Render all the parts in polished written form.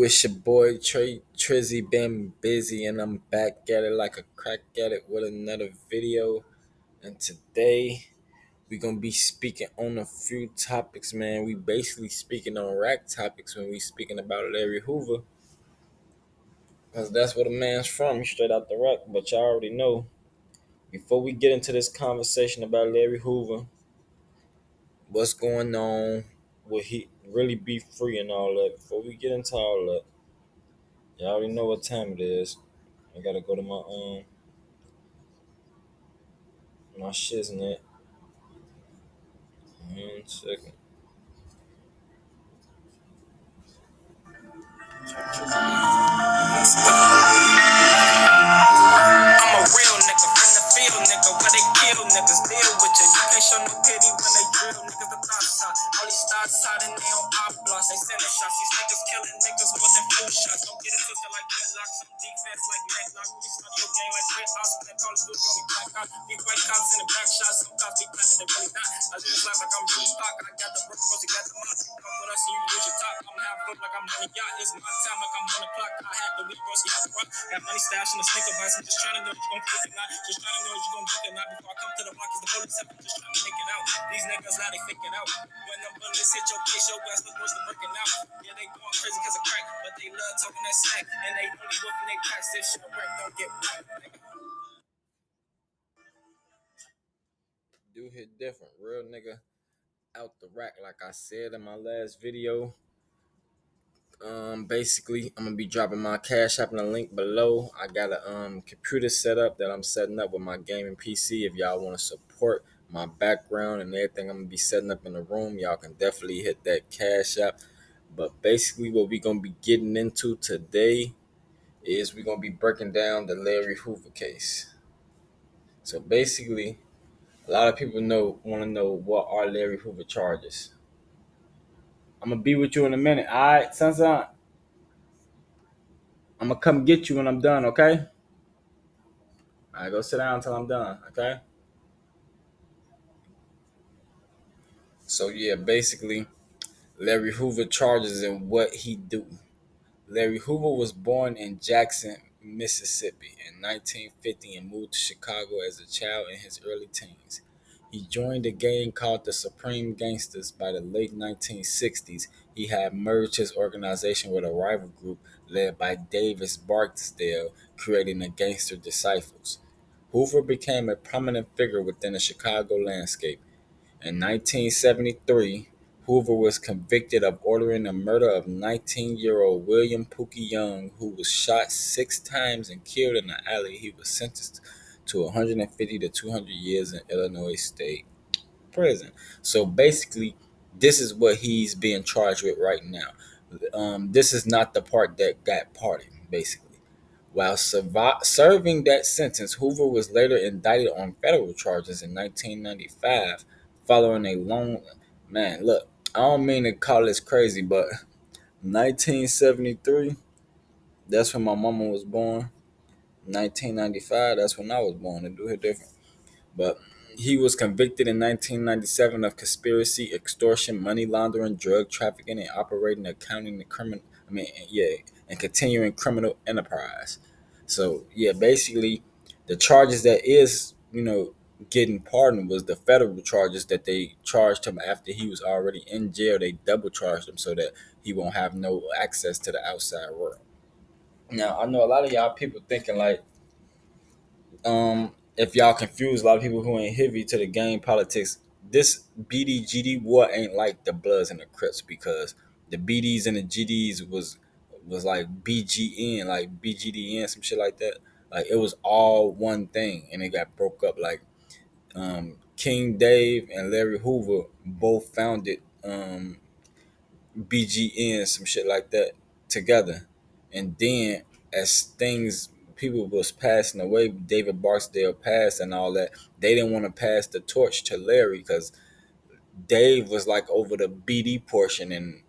It's your boy TraTrizzy, been busy and I'm back at it like a crack at it with another video. And today we gonna be speaking on a few topics, man. We basically speaking on rack topics when we speaking about Larry Hoover, cause that's where the man's from. He's straight out the rack. But y'all already know. Before we get into this conversation about Larry Hoover, what's going on, will he really be free and all that? Before we get into all that, y'all already know what time it is. I gotta go to my shiznit. 1 second. I'm a real nigga from the field, nigga, where they kill niggas. Deal with you. You can't show no pity when they drill niggas. The thoughts out. All these stars out and they on pop blocks. They sending shots. These niggas killing niggas more than flu shots. Don't get it twisted like dreadlocks. Some defense like Matlock. We start your game like Red House. And call us dudes only black out. These white cops in the back shots. Some cops be black and they really not. I live this life like I'm really stock. I got the brick you got the money. Come with us and you use your top. I'm half booked like I'm on a yacht. It's my time like I'm on the clock. I had the weed roast, you have the rock. Got money stashed in the sneaker box. I'm just trying to know if you gon' flip it not. Just trying to know if you gon' book it not. Before I come to the block, cause the police have just trying to make it out. These niggas now they fake it out. When them bullets hit your face, your ass look worse than breaking out. Yeah, they going crazy cause of crack, but they love talking that smack. And they only whooping they packs. This shit work, don't get back. Do hit different, real nigga out the rack. Like I said in my last video, basically I'm gonna be dropping my cash app in the link below. I got a computer set up that I'm setting up with my gaming PC. If y'all want to support my background and everything I'm gonna be setting up in the room, y'all can definitely hit that cash app. But basically what we gonna be getting into today is we're gonna be breaking down the Larry Hoover case. So basically, a lot of people want to know what are Larry Hoover charges. I'm gonna be with you in a minute. All right, son. I'm gonna come get you when I'm done. Okay. All right, go sit down until I'm done. Okay. So yeah, basically, Larry Hoover charges and what he do. Larry Hoover was born in Jackson, Mississippi in 1950 and moved to Chicago as a child in his early teens. He joined a gang called the Supreme Gangsters by the late 1960s. He had merged his organization with a rival group led by Davis Barksdale, creating the Gangster Disciples. Hoover became a prominent figure within the Chicago landscape. In 1973, Hoover was convicted of ordering the murder of 19-year-old William Pookie Young, who was shot 6 times and killed in an alley. He was sentenced to 150 to 200 years in Illinois State Prison. So basically, this is what he's being charged with right now. This is not the part that got pardoned, basically. While serving that sentence, Hoover was later indicted on federal charges in 1995 following a long. Man, look, I don't mean to call this crazy, but 1973, that's when my mama was born. 1995, that's when I was born. To do it different. But he was convicted in 1997 of conspiracy, extortion, money laundering, drug trafficking, and operating, accounting, the criminal. And continuing criminal enterprise. So yeah, basically, the charges that is getting pardoned was the federal charges that they charged him after he was already in jail. They double charged him so that he won't have no access to the outside world. Now I know a lot of y'all people thinking like, if y'all confused, a lot of people who ain't heavy to the game politics, this BDGD war ain't like the Bloods and the Crips, because the BDs and the GDs was like BGN, like BGDN, some shit like that. Like it was all one thing, and it got broke up. Like King Dave and Larry Hoover both founded BGN, some shit like that, together. And then as things people was passing away, David Barksdale passed and all that, they didn't want to pass the torch to Larry because Dave was like over the BD portion, and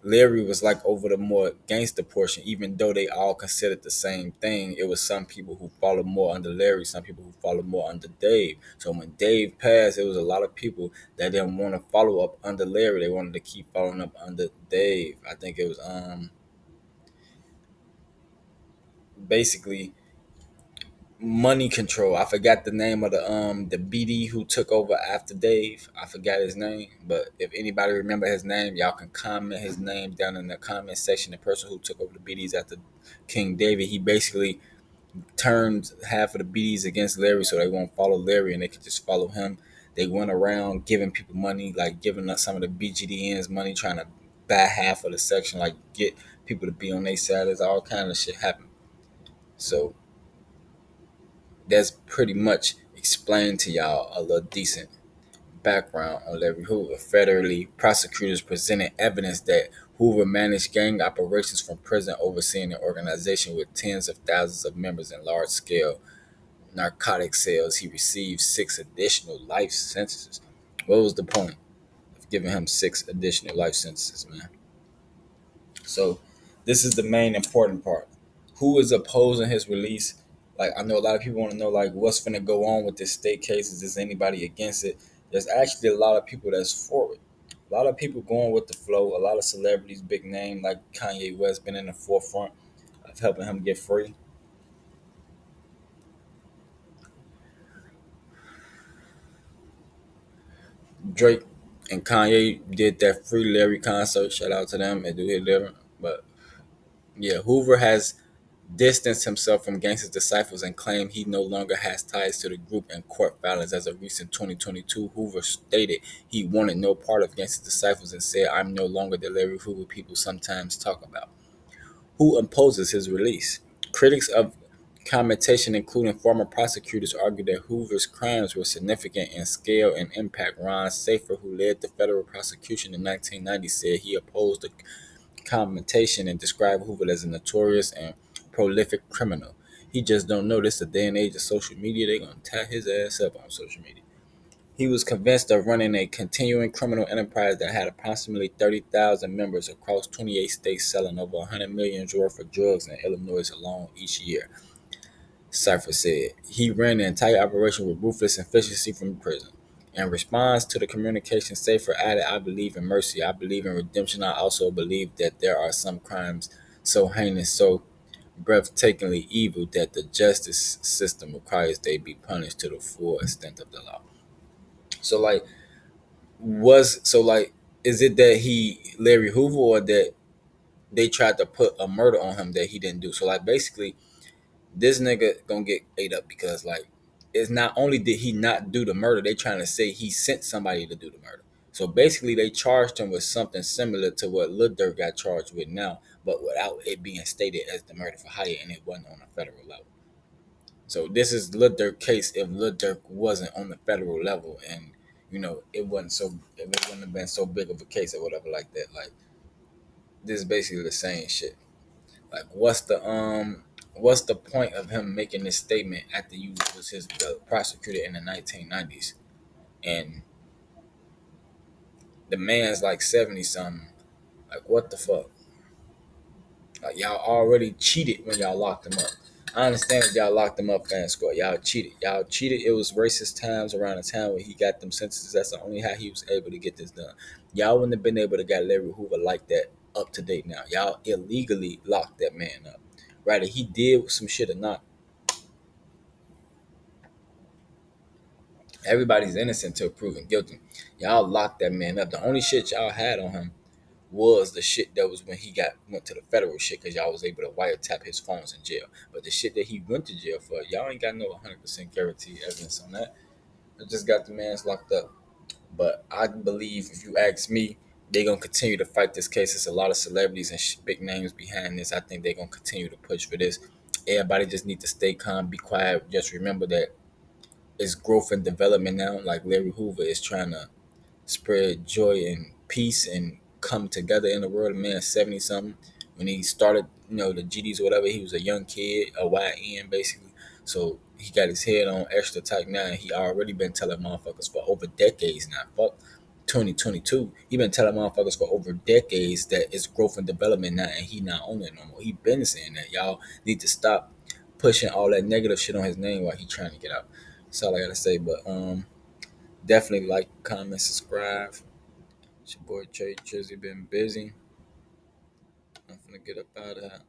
Larry was like over the more gangster portion, even though they all considered the same thing. It was some people who followed more under Larry, some people who followed more under Dave. So when Dave passed, it was a lot of people that didn't want to follow up under Larry. They wanted to keep following up under Dave. I think it was basically money control. I forgot the name of the BD who took over after Dave. I forgot his name, but if anybody remember his name, y'all can comment his name down in the comment section. The person who took over the BDs after King David, he basically turned half of the BDs against Larry, so they won't follow Larry and they could just follow him. They went around giving people money, like giving us some of the BGDNs money, trying to buy half of the section, like get people to be on their side. There's all kind of shit happen. So that's pretty much explained to y'all a little decent background on Larry Hoover. Federally, prosecutors presented evidence that Hoover managed gang operations from prison, overseeing an organization with tens of thousands of members in large scale narcotic sales. He received 6 additional life sentences. What was the point of giving him 6 additional life sentences, man? So this is the main important part. Who is opposing his release? Like I know a lot of people want to know like what's gonna go on with this state case. Is anybody against it? There's actually a lot of people that's for it. A lot of people going with the flow. A lot of celebrities, big name like Kanye West, been in the forefront of helping him get free. Drake and Kanye did that free Larry concert. Shout out to them. They do hit different. But yeah, Hoover has distanced himself from Gangsta's disciples and claimed he no longer has ties to the group in court filings. As of recent 2022, Hoover stated he wanted no part of Gangsta's disciples and said, "I'm no longer the Larry Hoover people sometimes talk about." Who opposes his release? Critics of commutation, including former prosecutors, argue that Hoover's crimes were significant in scale and impact. Ron Safer, who led the federal prosecution in 1990, said he opposed the commutation and described Hoover as a notorious and prolific criminal. He just don't know this the day and age of social media. They're gonna tie his ass up on social media. He was convinced of running a continuing criminal enterprise that had approximately 30,000 members across 28 states, selling over 100 million worth of drugs in Illinois alone each year. Cypher said he ran the entire operation with ruthless efficiency from prison. In response to the communication, Safer added, "I believe in mercy. I believe in redemption. I also believe that there are some crimes so heinous, so breathtakingly evil that the justice system requires they be punished to the full extent of the law." So like, is it that he Larry Hoover or that they tried to put a murder on him that he didn't do? So like basically this nigga gonna get ate up because like it's not only did he not do the murder, they trying to say he sent somebody to do the murder. So basically they charged him with something similar to what Lil Durk got charged with now, but without it being stated as the murder for hire and it wasn't on a federal level. So this is Lil Durk case if Lil Durk wasn't on the federal level and it wasn't so it wouldn't have been so big of a case or whatever like that. Like this is basically the same shit. Like, what's the point of him making this statement after you was his the prosecutor in the 1990s, and the man's like 70 something? Like, what the fuck? Like, y'all already cheated when y'all locked him up. I understand that y'all locked him up, fan squad. Y'all cheated. Y'all cheated. It was racist times around the time when he got them sentences. That's the only how he was able to get this done. Y'all wouldn't have been able to get Larry Hoover like that up to date now. Y'all illegally locked that man up. Rather he did some shit or not, everybody's innocent till proven guilty. Y'all locked that man up. The only shit y'all had on him was the shit that was when he went to the federal shit because y'all was able to wiretap his phones in jail. But the shit that he went to jail for, y'all ain't got no 100% guaranteed evidence on that. I just got the man's locked up. But I believe, if you ask me, they gonna continue to fight this case. There's a lot of celebrities and big names behind this. I think they're gonna continue to push for this. Everybody just need to stay calm, be quiet. Just remember that it's growth and development now. Like Larry Hoover is trying to spread joy and peace and come together in the world. Man, 70 something. When he started, the GDs or whatever, he was a young kid, a YN basically. So he got his head on extra tight now, and he already been telling motherfuckers for over decades now. Fuck 2022. He been telling motherfuckers for over decades that it's growth and development now, and he not on it no more. He been saying that y'all need to stop pushing all that negative shit on his name while he trying to get out. That's all I gotta say. But definitely like, comment, subscribe. It's your boy TraTrizzy, been busy. I'm finna get up out of here.